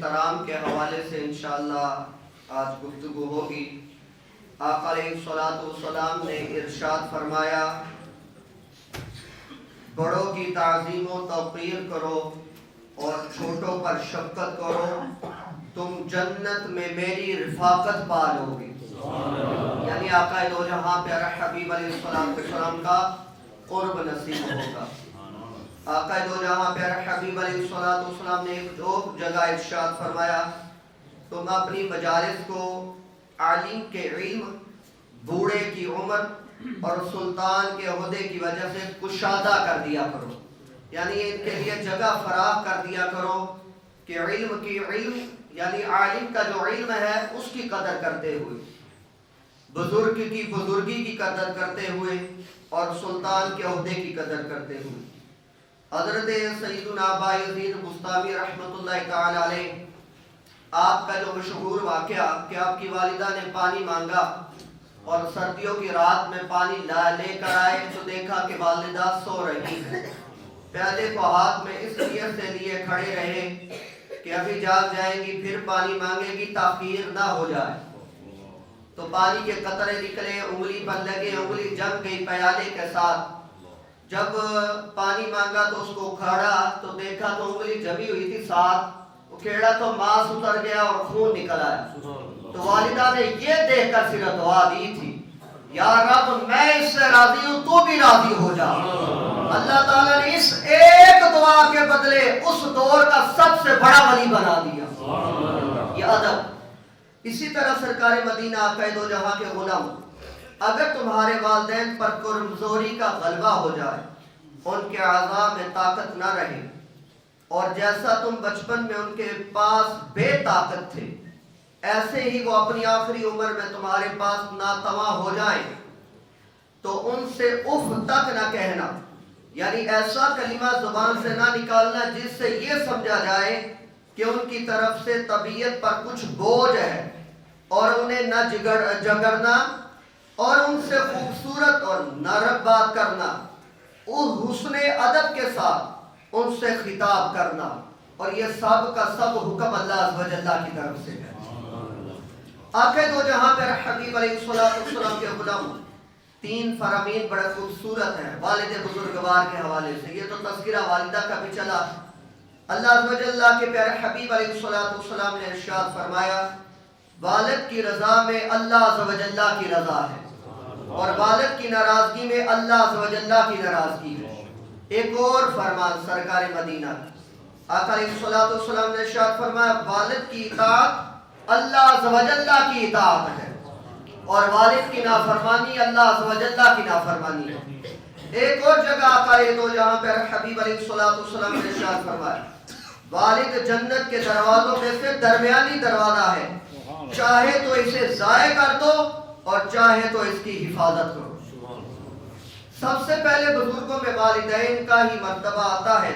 احترام کے حوالے سے انشاءاللہ آج گفتگو ہوگی۔ آقا علیہ الصلوۃ والسلام نے ارشاد فرمایا، بڑوں کی تعظیم و توقیر کرو اور چھوٹوں پر شفقت کرو، تم جنت میں میری رفاقت پالو گے۔ یعنی آقا دو جہاں پیارا حبیب علیہ السلام کا قرب نصیب ہوگا۔ آقا دو جہاں پیارا حبیب علیہ السلام نے ایک جگہ ارشاد فرمایا، تم اپنی مجالس کو عالم کے علم، بوڑھے کی عمر اور سلطان کے عہدے کی وجہ سے کشادہ کر دیا کرو، یعنی ان کے لیے جگہ فراہم کر دیا کرو کہ علم یعنی عالم کا جو علم ہے اس کی قدر کرتے ہوئے، بزرگ کی بزرگی کی قدر کرتے ہوئے اور سلطان کے عہدے کی قدر کرتے ہوئے۔ حضرت سیدنا ابا یزید بسطامی رحمۃ اللہ تعالی علیہ، آپ کا جو مشہور واقعہ کہ آپ کی والدہ نے پانی مانگا اور سردیوں کی رات میں پانی لے کر آئے تو دیکھا کہ والدہ سو رہی ہے، پیالے کو ہاتھ میں اس نیت سے لیے کھڑے رہے کہ ابھی جاگ جائیں گی پھر پانی مانگے گی تاخیر نہ ہو جائے۔ تو پانی کے قطرے نکلے، انگلی پر لگے، انگلی جم گئی پیالے کے ساتھ۔ جب پانی مانگا تو اس کو کھاڑا تو دیکھا تو انگلی جمی ہوئی تھی ساتھ، وہ کھیڑا تو ماس اتر گیا اور خون نکل آیا۔ تو والدہ نے یہ دیکھ کر صرف دعا دی تھی، یا رب میں اس سے راضی ہوں، تو بھی راضی ہو جا۔ اللہ تعالیٰ نے اس ایک دعا کے بدلے اس دور کا سب سے بڑا ولی بنا دیا۔ یہ ادب۔ اسی طرح سرکار مدینہ آقا دو جہاں کے غلام، اگر تمہارے والدین پر کمزوری کا غلبہ ہو جائے، ان کے اعضاء میں طاقت نہ رہے، اور جیسا تم بچپن میں ان کے پاس بے طاقت تھے، ایسے ہی وہ اپنی آخری عمر میں تمہارے پاس ناتواں ہو جائیں، تو ان سے اف تک نہ کہنا، یعنی ایسا کلمہ زبان سے نہ نکالنا جس سے یہ سمجھا جائے کہ ان کی طرف سے طبیعت پر کچھ بوجھ ہے، اور انہیں نہ جگرنا، اور ان سے خوبصورت اور نرم بات کرنا، حسن ادب کے ساتھ ان سے خطاب کرنا، اور یہ سب کا سب حکم اللہ عز و جل کی طرف سے ہے۔ آقا دو جہاں پر حبیب علیہ السلام کے غلام تین فرامین بڑے خوبصورت ہیں والد بزرگوار کے حوالے سے۔ یہ تو تذکرہ والدہ کا بھی چلا۔ اللہ عز و جل کے پیارے حبیب علیہ السلام نے ارشاد فرمایا، والد کی رضا میں اللہ عز و جل کی رضا ہے، اور والد کی ناراضگی میں اللہ عز و جل کی ناراضگی ہے۔ ایک اور فرمان سرکار مدینہ آقا علیہ السلام نے ارشاد فرمایا، والد کی اطاعت اللہ عز و جل کی اطاعت ہے، اور والد کی نافرمانی اللہ عز و جل کی نافرمانی ہے۔ ایک اور جگہ آقا دو جہاں پر حبیب علیہ السلام نے ارشاد فرمایا، والد جنت کے دروازوں میں سے درمیانی دروازہ ہے، چاہے تو اسے ضائع کر دو اور چاہے تو اس کی حفاظت کرو۔ سب سے پہلے بزرگوں میں والدین کا ہی مرتبہ آتا ہے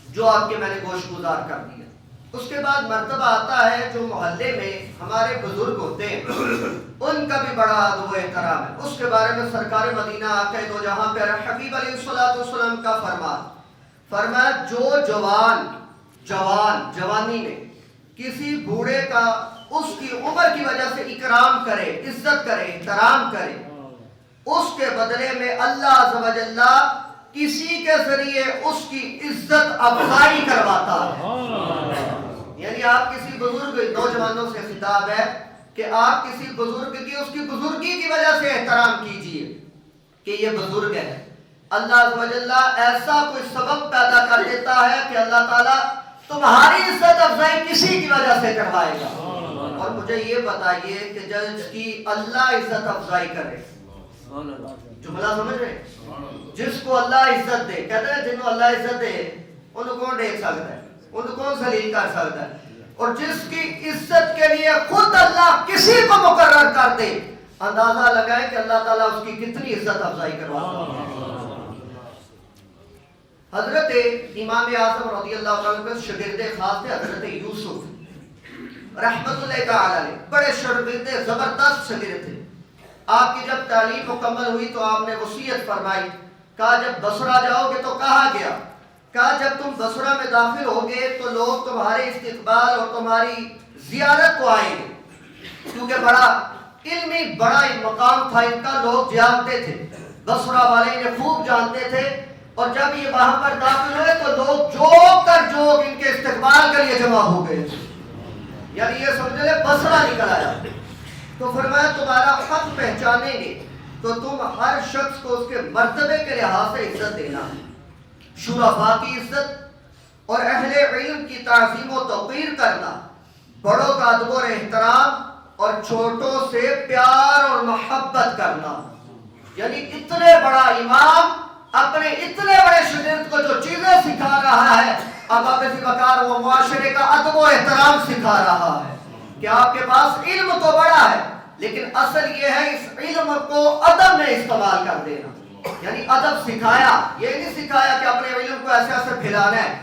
جو آپ کے میں نے گوش گزار کر دیا۔ اس کے بعد مرتبہ آتا ہے جو محلے میں ہمارے بزرگ ہوتے ہیں، ان کا بھی بڑا ادب و احترام ہے۔ اس کے بارے میں سرکار مدینہ آقا دو جہاں پہ حبیب علیہ السلام کا فرمایا، جو جوانی میں کسی بوڑھے کا اس کی عمر کی وجہ سے اکرام کرے، عزت کرے، احترام کرے، اس کے بدلے میں اللہ عز و جل کسی کے ذریعے اس کی عزت افزائی کرواتا ہے۔ یعنی آپ کسی بزرگ نوجوانوں سے خطاب ہے کہ آپ کسی بزرگ کی اس کی بزرگی کی وجہ سے احترام کیجئے کہ یہ بزرگ ہے۔ اللہ عز و جل ایسا کوئی سبب پیدا کر دیتا ہے کہ اللہ تعالیٰ تمہاری عزت افزائی کسی کی وجہ سے کروائے گا۔ اور مجھے یہ بتائیے کہ جس کی اللہ عزت افزائی کرے، جملہ سمجھ رہے، جس کو اللہ عزت دے، کہتے ہیں جنہوں اللہ عزت دے ان کو کون دیکھ سکتا ہے، ان کو کون ذلیل کر سکتا ہے، اور جس کی عزت کے لیے خود اللہ کسی کو مقرر کر دے، اندازہ لگائیں کہ اللہ تعالیٰ اس کی کتنی عزت افزائی کرواتا ہے۔ حضرت امام اعظم رضی اللہ عنہ کے شاگرد خاص تھے حضرت یوسف رحمت اللہ تعالی علیہ، بڑے شاگرد زبردست شاگرد تھے۔ آپ کی جب تعلیم مکمل ہوئی تو آپ نے وصیت فرمائی، کہا جب بصرہ جاؤ گے تو کہا گیا کہا جب تم بصرہ میں داخل ہوگے تو لوگ تمہارے استقبال اور تمہاری زیارت کو آئیں گے، کیونکہ بڑا علمی بڑا مقام تھا ان کا، لوگ جانتے تھے، بصرہ والے انہیں خوب جانتے تھے، اور جب یہ وہاں پر داخل ہوئے تو لوگ جوک در جوک ان کے استقبال کے لیے جمع ہو گئے، یعنی یہ سمجھ لے بصرہ نکل آیا۔ تو فرمایا تمہارا حق پہچانیں گے تو تم ہر شخص کو اس کے مرتبے کے لحاظ سے عزت دینا ہے، شرفاء کی عزت اور اہل علم کی تعظیم و توقیر کرنا، بڑوں کا ادب اور احترام اور چھوٹوں سے پیار اور محبت کرنا۔ یعنی اتنے بڑا امام اپنے اتنے بڑے شاگرد کو جو چیزیں سکھا رہا ہے، اب آپ اسی وقار وہ معاشرے کا ادب و احترام سکھا رہا ہے کہ آپ کے پاس علم تو بڑا ہے لیکن اصل یہ ہے اس علم کو ادب میں استعمال کر دینا، یعنی ادب سکھایا، یہ نہیں سکھایا کہ اپنے علم کو ایسے ایسے پھیلانا ہے،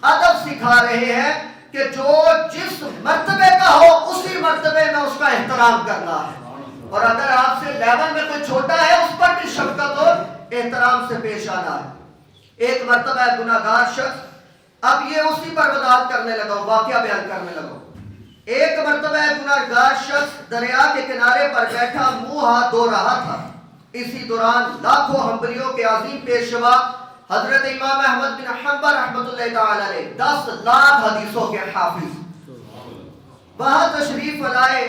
ادب سکھا رہے ہیں کہ جو جس مرتبے کا ہو اسی مرتبے میں اس کا احترام کرنا ہے، اور اگر آپ سے لیول میں کوئی چھوٹا ہے اس پر بھی شفقت اور احترام سے پیش آنا ہے۔ ایک مرتبہ ہے گناہگار شخص، اب یہ اسی پر وضاحت کرنے لگا، واقعہ بیان کرنے لگا۔ ایک مرتبہ ہے گناہگار شخص دریا کے کنارے پر بیٹھا منہ ہاتھ دھو رہا تھا، اسی دوران لاکھوں حنبلیوں کے عظیم پیشوا حضرت امام احمد بن حنبل رحمۃ اللہ تعالی علیہ 10 لاکھ حدیثوں کے حافظ وہاں تشریف لائے،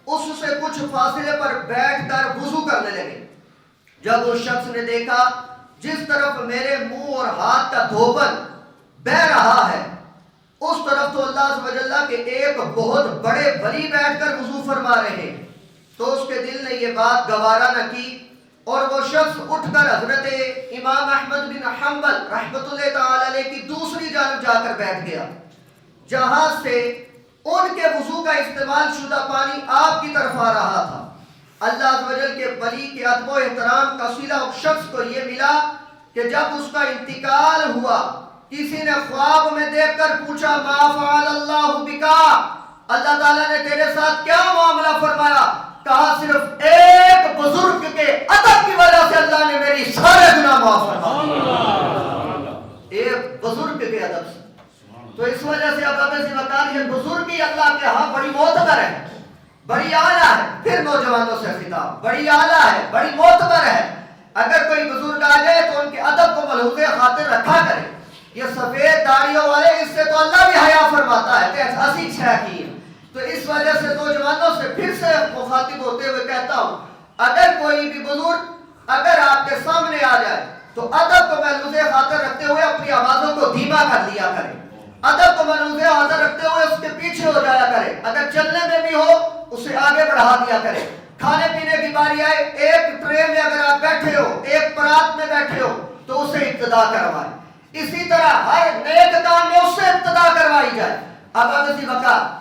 اس سے کچھ فاصلے پر بیٹھ کر وضو کرنے لگے۔ جب اس شخص نے دیکھا جس طرف میرے منہ اور ہاتھ کا دھوبن بہ رہا ہے اس طرف تو اللہ عز و جل کے ایک بہت بڑے ولی بیٹھ کر وضو فرما رہے ہیں، تو اس کے دل نے یہ بات گوارا نہ کی اور وہ شخص اٹھ کر حضرت امام احمد بن حنبل رحمۃ اللہ تعالی علیہ کی دوسری جانب جا کر بیٹھ گیا، جہاں سے ان کے وضو کا استعمال شدہ پانی آپ کی طرف آ رہا تھا۔ اللہ عز و جل کے ولی کے ادب و احترام کا صلہ اس شخص کو یہ ملا کہ جب اس کا انتقال ہوا کسی نے خواب میں دیکھ کر پوچھا ما فعل اللہ بکا، اللہ تعالیٰ نے تیرے ساتھ کیا معاملہ فرمایا؟ کہا صرف ایک بزرگ کے ادب کی وجہ سے اللہ نے میری سارے گناہ معاف فرمائے، ایک بزرگ کے ادب سے۔ تو اس وجہ سے اب اسی وقت یہ بزرگی اللہ کے ہاں بڑی معتبر ہے، بڑی اعلیٰ ہے۔ پھر نوجوانوں سے خطاب، بڑی اعلیٰ ہے، بڑی معتبر ہے۔ اگر کوئی بزرگ آ جائے تو ان کے ادب کو ملحوظ خاطر رکھا کرے۔ یہ سفید داڑھیوں والے، اس سے تو اللہ بھی حیا فرماتا ہے کہ ہنسی چھا کی ہے۔ تو اس وجہ سے نوجوانوں سے پھر سے مخاطب ہوتے ہوئے کہتا ہوں، اگر کوئی بھی بزرگ اگر آپ کے سامنے آ جائے تو ادب کو ملحوظ خاطر رکھتے ہوئے اپنی آوازوں کو دھیما کر لیا کرے، ادب کو ملحوظ خاطر رکھتے ہوئے اس کے پیچھے ہو جایا کرے، اگر چلنے میں بھی ہو اسے آگے بڑھا دیا کرے۔ کھانے پینے کی باری آئے، ایک ٹرے میں اگر آپ بیٹھے ہو، ایک پرات میں بیٹھے ہو تو اسے ابتدا کروائے، اسی طرح ہر نیک کام میں اس سے ابتدا کروائی جائے۔ اب اسی وقت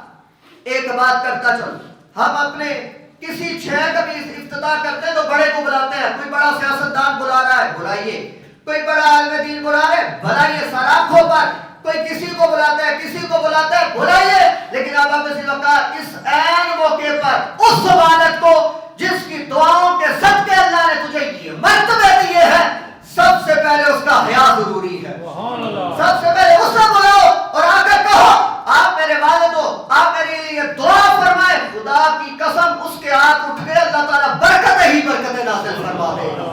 ایک بات کرتا چلو، ہم اپنے کسی شے کا بھی ابتدا کرتے ہیں تو بڑے کو بلاتے ہیں، کوئی بڑا سیاستدان بلا رہا ہے بلائیے، کوئی بڑا عالم دین بلا رہا ہے بلائیے، سراخوں پر کوئی کسی کو بلاتا ہے کسی کو بلاتا ہے بلائیے، لیکن اب اسی وقت اس عین موقع پر اس عبادت کو جس کی دعاؤں کے صدقے اللہ نے تجھے یہ مرتبے دیے ہیں، سب سے پہلے اس کا حیا ضروری ہے۔ سب سے پہلے اسے بلاؤ اور آ کر کہو آپ میرے والد ہو، آپ میرے لیے دعا فرمائے، خدا کی قسم اس کے ہاتھ اٹھ گئے اللہ تعالیٰ برکت ہی برکتیں نازل فرما دے گا۔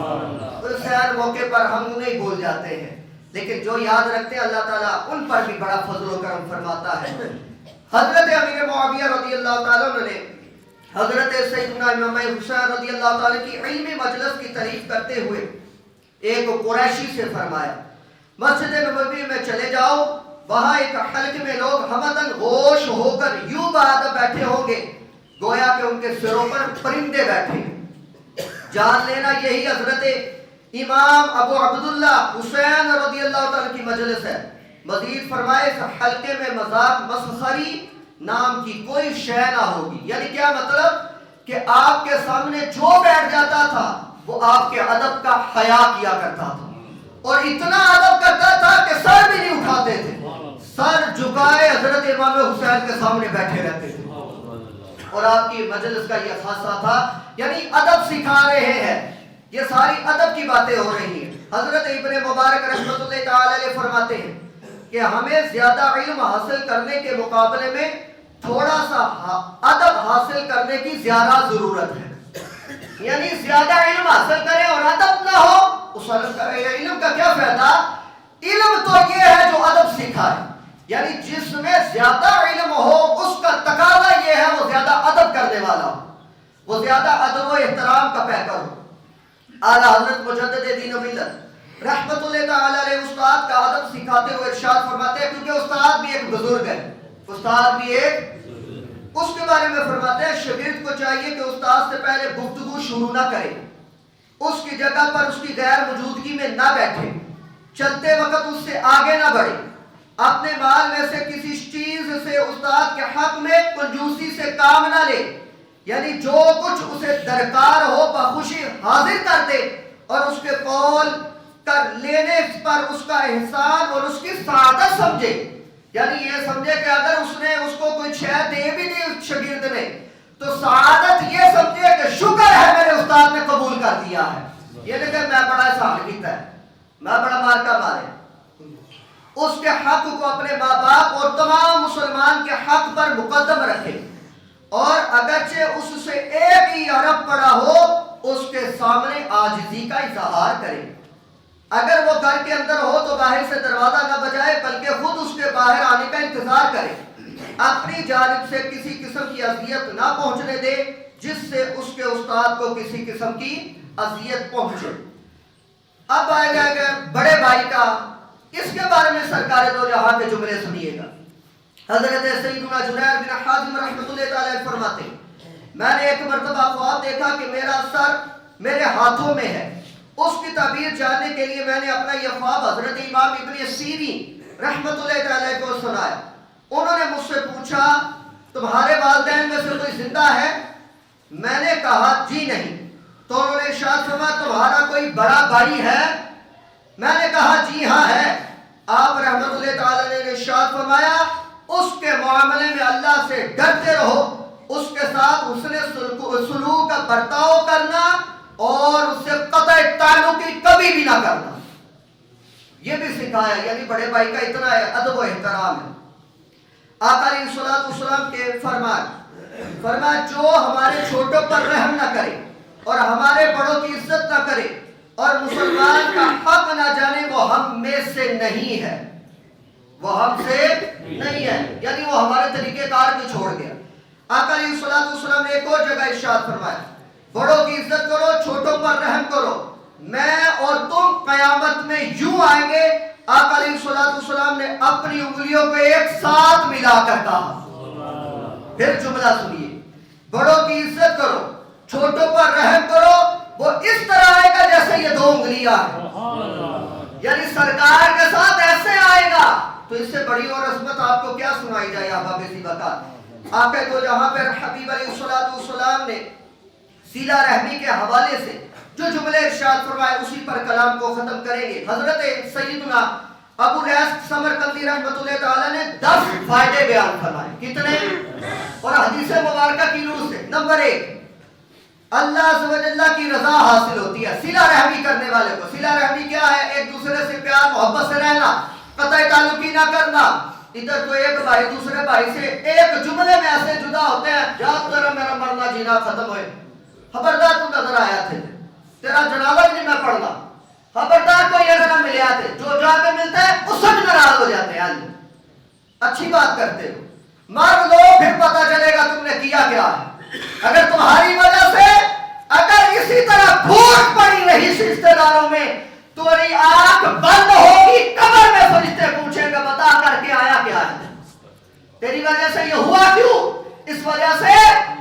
اس ہر موقع پر ہم نہیں بھول جاتے ہیں، لیکن جو یاد رکھتے ہیں اللہ تعالیٰ ان پر بھی بڑا فضل و کرم فرماتا ہے۔ حضرت امیر معاویہ رضی اللہ تعالیٰ عنہ نے حضرت سیدنا امام حسین رضی اللہ تعالیٰ کی علمی مجلس کی تعریف کرتے ہوئے ایک قریشی سے فرمایا مسجد نبوی میں چلے جاؤ، وہاں ایک حلقے میں لوگ ہمدن غوش ہو کر یوں بہادر بیٹھے ہوں گے گویا کہ ان کے سروں پر پرندے بیٹھے، جان لینا یہی حضرت امام ابو عبداللہ حسین رضی اللہ تعالیٰ کی مجلس ہے۔ مزید فرمائے اس حلقے میں مذاق مسخری نام کی کوئی شے نہ ہوگی، یعنی کیا مطلب کہ آپ کے سامنے جو بیٹھ جاتا تھا وہ آپ کے ادب کا حیا کیا کرتا تھا، اور اتنا ادب کرتا تھا کہ سر بھی نہیں اٹھاتے تھے، سر جھکائے حضرت امام حسین کے سامنے بیٹھے رہتے تھے، اور آپ کی مجلس کا یہ خاصہ تھا، یعنی ادب سکھا رہے ہیں، یہ ساری ادب کی باتیں ہو رہی ہیں۔ حضرت ابن مبارک رحمۃ اللہ تعالی علیہ فرماتے ہیں کہ ہمیں زیادہ علم حاصل کرنے کے مقابلے میں تھوڑا سا ادب حاصل کرنے کی زیادہ ضرورت ہے. یعنی زیادہ علم حاصل کرے اور ادب نہ ہو، اس علم کا کیا فائدہ؟ علم تو یہ ہے جو ادب سکھائے. یعنی جس میں زیادہ علم ہو اس کا تقاضا یہ ہے وہ زیادہ ادب کرنے والا ہو، وہ زیادہ ادب و احترام کا پیکر ہو. اعلیٰ حضرت مجدد دین و ملت رحمت اللہ تعالی علیہ استاد کا ادب سکھاتے ہوئے ارشاد فرماتے ہیں، کیونکہ استاد بھی ایک بزرگ ہے، استاد بھی ایک، اس کے بارے میں فرماتے ہیں شاگرد کو چاہیے کہ استاد سے پہلے گفتگو شروع نہ کرے، اس کی جگہ پر اس کی غیر موجودگی میں نہ بیٹھے، چلتے وقت اس سے آگے نہ بڑھے، اپنے مال میں سے کسی چیز سے استاد کے حق میں کنجوسی سے کام نہ لے. یعنی جو کچھ اسے درکار ہو بخوشی حاضر کر دے اور اس کے قول کر لینے پر اس کا احسان اور اس کی سعادت سمجھے. یعنی یہ سمجھے کہ اگر اس نے اس کو کوئی شے دے بھی دی شاگرد نے تو سعادت یہ سمجھے کہ شکر ہے میرے استاد نے قبول کر دیا ہے. یہ نہیں کہ میں بڑا احسان کیتا ہے، میں بڑا مارکا مارے. اس کے حق کو اپنے ماں باپ اور تمام مسلمان کے حق پر مقدم رکھے، اور اگرچہ اس سے ایک ہی عرب پڑا ہو اس کے سامنے عاجزی کا اظہار کرے. اگر وہ گھر کے اندر ہو تو باہر سے دروازہ نہ بجائے بلکہ خود اس کے باہر آنے کا انتظار کرے. اپنی جانب سے کسی قسم کی اذیت نہ پہنچنے دے جس سے اس کے استاد کو کسی قسم کی اذیت پہنچے. اب آئے گا بڑے بھائی کا، اس کے بارے میں سرکار دو جہاں کے جملے سنیے گا. حضرت سیدنا جنید بن حازم رحمۃ اللہ تعالی فرماتے ہیں میں نے ایک مرتبہ خواب دیکھا کہ میرا سر میرے ہاتھوں میں ہے. اس کی تعبیر جاننے کے لیے میں نے اپنا یہ خواب حضرت امام ابن سیرین رحمۃ اللہ تعالی کو سنایا. انہوں نے مجھ سے پوچھا تمہارے والدین میں سے کوئی زندہ ہے؟ میں نے کہا جی نہیں. تو انہوں نے ارشاد فرمایا تمہارا کوئی بڑا بھائی ہے؟ میں نے کہا جی ہاں ہے. آپ رحمۃ اللہ تعالی نے ارشاد فرمایا اس کے معاملے میں اللہ سے ڈرتے رہو، اس کے ساتھ حسن سلوک کا برتاؤ کرنا اور اس سے قطع تعلقی کبھی بھی نہ کرنا. یہ بھی سکھایا. یعنی بڑے بھائی کا اتنا ادب و احترام ہے. آقا علیہ الصلوۃ والسلام کے فرمایا جو ہمارے چھوٹوں پر رحم نہ کرے اور ہمارے بڑوں کی عزت نہ کرے اور مسلمان کا حق نہ جانے وہ ہم میں سے نہیں ہے، وہ ہم سے نہیں ہے. یعنی وہ ہمارے طریقہ کار کو چھوڑ گیا. آقا علیہ الصلوۃ والسلام نے ایک اور جگہ ارشاد فرمایا بڑوں کی عزت کرو چھوٹوں پر رحم کرو، میں اور تم قیامت میں یوں آئیں گے. آقا علیہ الصلوۃ والسلام نے اپنی انگلیوں کو ایک ساتھ ملا کر کہا. پھر جملہ سنیے، بڑوں کی عزت کرو چھوٹوں پر رحم کرو، وہ اس طرح آئے گا جیسے یہ دو انگلیاں ہیں. یعنی سرکار کے ساتھ ایسے آئے گا. تو اس سے بڑی اور عظمت آپ کو کیا سنائی جائے احباب سی بات. آقا تو جہاں پر حبیب علیہ الصلوۃ والسلام نے صلہ رحمی کے حوالے سے جو جملے ارشاد فرمائے اسی پر کلام کو ختم کریں گے. حضرت سیدنا ابو الیاس سمرقندی رحمۃ اللہ تعالی نے 10 فائدے بیان فرمائے. کتنے؟ اور حدیث مبارکہ کی نور سے نمبر 1 اللہ عز و جل کی رضا حاصل ہوتی ہے صلہ رحمی کرنے والے کو. صلہ رحمی کیا ہے؟ ایک دوسرے سے پیار محبت سے رہنا، قطع تعلقی نہ کرنا. ادھر تو ایک بھائی دوسرے بھائی سے ایک جملے میں ایسے جدا ہوتے ہیں جب ذرا میرا مرنا جینا ختم ہوئے، خبردار تو نظر آیا تھے، تیرا جنازہ بھی نہیں میں پڑھنا، خبردار کوئی ایسا نہ ملے آتے. جو جا کے ملتا ہے اس سے بھی ناراض ہو جاتے ہیں. اچھی بات کرتے ہو مر لو پھر پتہ چلے گا تم نے کیا کیا ہے. اگر تمہاری وجہ سے اگر اسی طرح پھوٹ پڑی رہی رشتے داروں میں تو آنکھ بند ہوگی، قبر میں فرشتے پوچھیں گے بتا کر کے آیا کیا ہے، تیری وجہ سے یہ ہوا کیوں؟ اس وجہ سے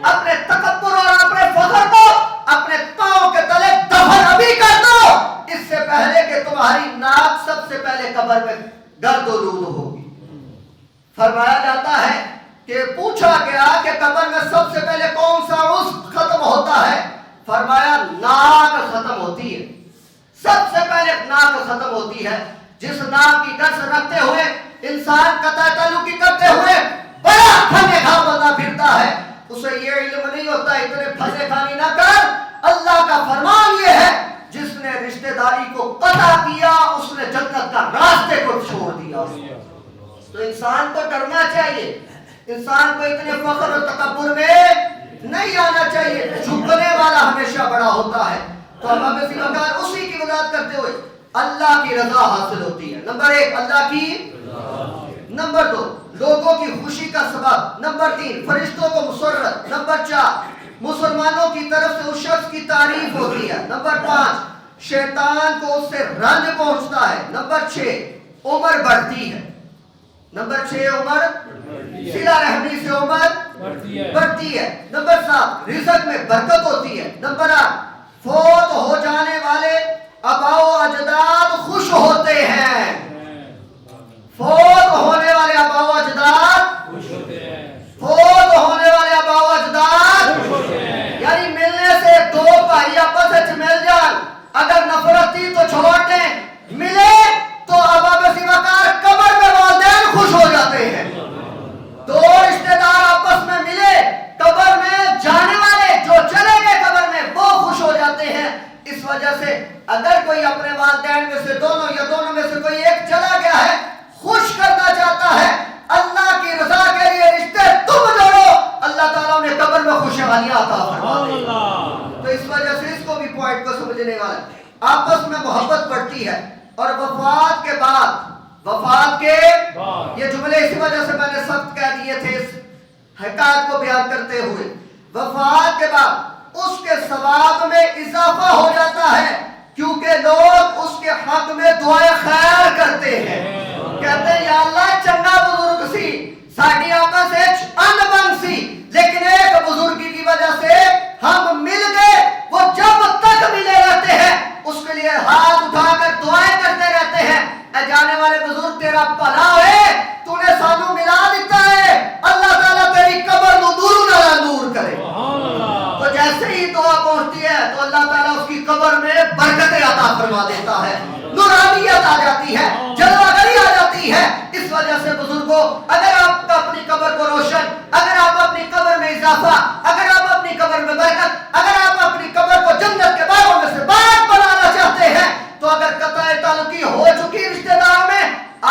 اپنے تکبر اور اپنے فخر کو اپنے پاؤں کے تلے دفن ابھی کر دو، اس سے پہلے کہ تمہاری ناک سب سے پہلے قبر میں گرد و لود ہوگی. فرمایا جاتا ہے کہ پوچھا گیا کہ قبر میں سب سے پہلے کون سا عضو ختم ہوتا ہے؟ فرمایا ناک ختم ہوتی ہے. سب سے پہلے ناک ختم ہوتی ہے. جس ناک کی گرز رکھتے ہوئے انسان قطع تعلقی کرتے ہوئے بڑا کھانے کھا بنا پھرتا ہے، اسے یہ علم نہیں ہوتا اتنے پھلے کھانی نہ کر. اللہ کا فرمان یہ ہے جس نے رشتہ داری کو قطع کیا اس نے جنت کا راستے کو چھوڑ دیا. تو انسان کو ڈرنا چاہیے، انسان کو اتنے فخر و تکبر میں نہیں آنا چاہیے. جھکنے والا ہمیشہ بڑا ہوتا ہے. تو اب ہمیں اسی وقت اسی کی وضاحت کرتے ہوئے اللہ کی رضا حاصل ہوتی ہے. نمبر 1 اللہ کی، نمبر 2 لوگوں کی خوشی کا سبب، نمبر 3 فرشتوں کو مسرت، نمبر 4 مسلمانوں کی طرف سے اس شخص کی تعریف ہوتی ہے، نمبر 5 شیطان کو اس سے رنج پہنچتا ہے، نمبر 6 عمر بڑھتی ہے، نمبر 6 عمر صلہ رحمی سے عمر بڑھتی ہے، نمبر 7 رزق میں برکت ہوتی ہے، نمبر 8 فوت ہو جانے والے آباء و اجداد خوش ہوتے ہیں. فوت ہونے والے آباء و اجداد خوش ہوتے ہیں. فوت ہونے والے آباء و اجداد خوش ہوتے ہیں. یعنی ملنے سے دو بھائی آپس میں مل جان، اگر نفرت تھی تو چھوڑ دیں، ملے تو ابا بسی وقار قبر میں والدین خوش ہو جاتے ہیں. دو رشتہ دار آپس میں ملے، قبر میں جانے والے جو چلے گئے قبر میں وہ خوش ہو جاتے ہیں. اس وجہ سے اگر کوئی اپنے والدین میں سے دونوں یا دونوں میں سے کوئی ایک چلا گیا ہے، خوش کرنا چاہتا ہے، اللہ کی رضا کے لیے رشتے تم جوڑو، اللہ تعالیٰ نے قبر میں خوشحالیاں عطا فرما دیں. تو اس وجہ سے اس کو بھی پوائنٹ کو سمجھنے والا ہے. آپس میں محبت بڑھتی ہے. اور وفات کے بعد، وفات کے یہ جملے اسی وجہ سے میں نے سخت کہہ دیے تھے اس حکایت کو بیان کرتے ہوئے، وفات کے بعد اس کے ثواب میں اضافہ ہو جاتا ہے، کیونکہ لوگ اس کے حق میں دعائیں خیر کرتے ہیں. کہتے ہیں یا اللہ چنگا بزرگ سی، ساڈی آپس ان بن سی، لیکن ایک بزرگی کی وجہ سے ہم مل گئے. وہ جب تک ملے رہتے ہیں اس کے لیے ہاتھ اٹھا کر دعائیں کرتے رہتے ہیں، اے جانے والے بزرگ تیرا بھلا ہے، تو نے سانو ملا دیتا ہے، اللہ تعالیٰ تیری قبر نو نور نال نور کرے. تو جیسے ہی دعا پہنچتی ہے تو اللہ تعالیٰ اس کی قبر میں برکتیں عطا فرما دیتا ہے، نورانیت آ جاتی ہے، جلوہ گری آ جاتی ہے. اس وجہ سے بزرگوں، اگر آپ اپنی قبر کو روشن، اگر آپ اپنی قبر میں اضافہ، اگر آپ اپنی قبر میں برکت، اگر آپ اپنی قبر کو جنت کے باغوں میں سے باغ بنانا چاہتے ہیں، تو اگر قطع تعلقی ہو چکی رشتہ داروں میں،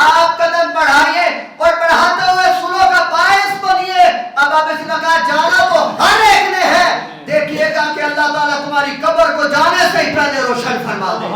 آپ قدم بڑھائیے اور بڑھاتے ہوئے سلو کا باعث بنیے. اب آپ اسی وقت جانا تو ہر ایک نے ہے، دیکھیے گا کہ اللہ تعالیٰ تمہاری قبر کو جانے سے ہی پہلے روشن فرما دے،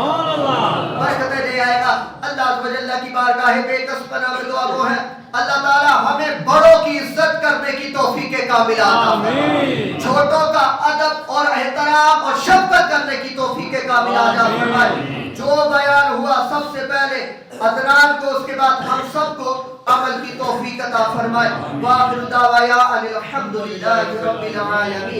برکتیں لے آئے گا. اللہ عز و جل کی بارگاہ بے کس پناہ میں دعا وہ ہے، اللہ تعالیٰ ہمیں بڑوں کی عزت کرنے کی توفیق کاملہ عطا فرمائے، چھوٹوں کا ادب اور احترام اور شفقت کرنے کی توفیق کاملہ عطا فرمائے. جو بیان ہوا سب سے پہلے حضرات کو، اس کے بعد ہم سب کو عمل کی توفیق عطا فرمائے. وآخر دعوانا ان الحمد للہ رب العالمین.